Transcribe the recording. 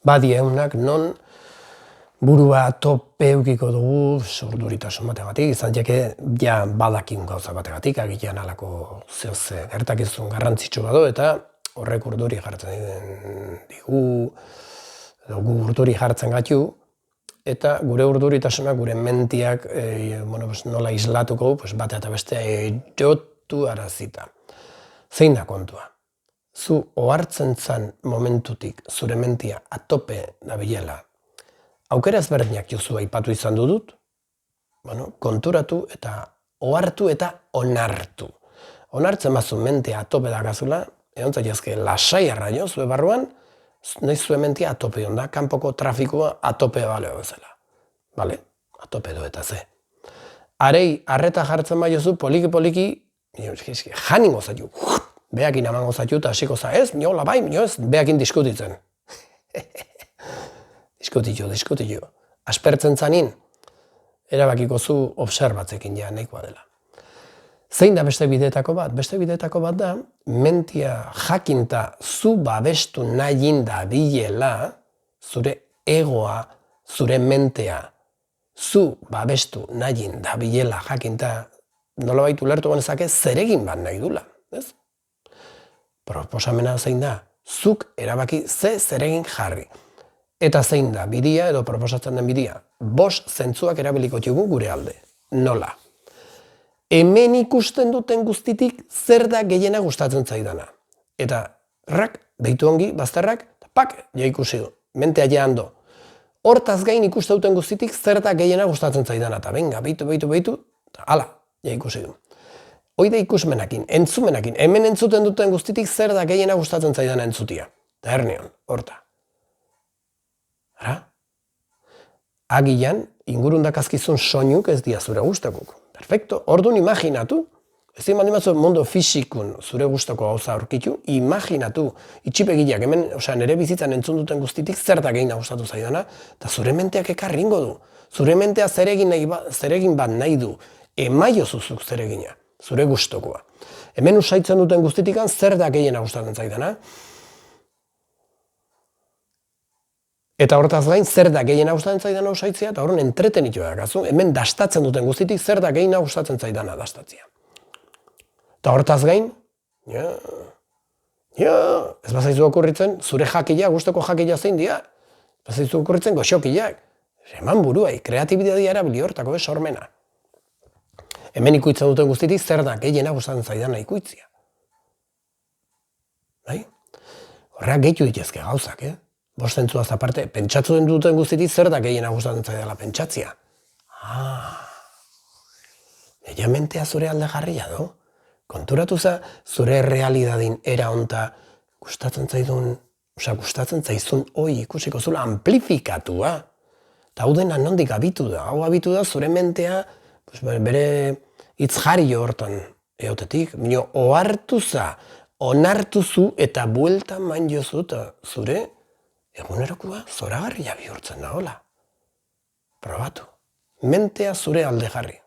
Badieunak non burua tope eukiko dugu urduritasun bategatik, izan jake ja badakin gauza bategatik, agian alako zehose gertakizun garrantzitsu bado, eta horrek urduri jartzen digu, edo gu urduri jartzen gatu, eta gure urduritasuna, gure mentiak nola islatuko, batea eta bestea jotu arazita. Zein da kontua? Zu ohartzen zan momentutik zure mentia atope dabilela, aukera ezberdinak jozu aipatu izan dudut, konturatu eta ohartu eta onartu. Onartzen bazu mentia atope dakazula, egon zaitezke lasai arraio zue barruan, nahi zue mentia atope onda, kanpoko trafikoa atope baleo bezala. Bale? Atope do eta ze. Arei, arreta jartzen bai jozu, poliki, janingo zaitu. Beakin amango zaitu eta hasiko za, ez, niola bai, ez, beakin diskutitzen. Diskutitxo. Aspertzen zanin, erabakiko zu obserbatzekin ja nahikoa dela. Zein da beste bideetako bat? Beste bideetako bat da, mentia jakinta zu babestu nahin da bilela, zure egoa, zure mentea, zu babestu nahin da bilela jakinta, nolabait ulertu genezake zeregin bat nahi dula, ez? Proposamena zein da, zuk erabaki zeregin jarri. Eta zein da, bidia edo proposatzen den bidia, 5 zentzuak erabiliko txugu gure alde. Nola? Hemen ikusten duten guztitik zer da gehiena gustatzen zaidana. Eta rak, deitu ongi, bazterrak, pak, ja ikusi du, mentea ja ando. Hortaz gain ikusten duten guztitik zer da gehiena gustatzen zaidana. Eta benga, beitu, hala, ja ikusi du. Hoide ikusmenakin, entzumenakin, hemen entzuten duten guztitik zer da gehiena gustatzen zaidana entzutia. Eta hernion, horta. Ara? Agian, ingurundak azkizun soinuk ez dia zure gustakuk. Perfecto, orduan imaginatu. Ez dien bandimatzu mundu fisikun zure gustako gauza aurkitu, imaginatu, itxipegileak, hemen, nire bizitzan entzun duten guztitik zer da gehiena gustatu zaidana, eta zure menteak ekarringo du. Zure mentea zeregin bat nahi du, emaio zuzuk zeregina. Zure gustokoa. Hemen usaitzen duten guztitikan zer da gehiena gustatzen zaidana. Eta hortaz gain zer da gehiena gustatzen zaidana usaitzea, eta horren entretenitu dakazu, hemen dastatzen duten guztitik zer da gehiena gustatzen zaidana dastatzea. Eta hortaz gain, ez bazaizu okurritzen, zure jakila, gustoko jakila zein dira, bazaizu okurritzen goxokilak. Eman buruai, kreatibitatea erabili hortako sormena. Hemen ikuitzen duten guztitik zer da gehiena gustatzen zaidana ikuitzia. Bai? Horreak gehitu ditezke gauzak, 5 zentzuaz aparte, pentsatzen duten guztitik zer da gehiena gustatzen zaidala pentsatzia. Eia mentea zure alde jarria do. Konturatu za zure realidadin era honta gustatzen zaizun hoi ikusiko zula amplifikatua. Eta hau dena nondik abitu da. Hau abitu da zure mentea bere itzjari hortan eotetik, ohartu za, onartu zu eta bueltan man jozu eta zure egunerokoa zoragarria bihurtzen da, hola. Probatu. Mentea zure alde jarri.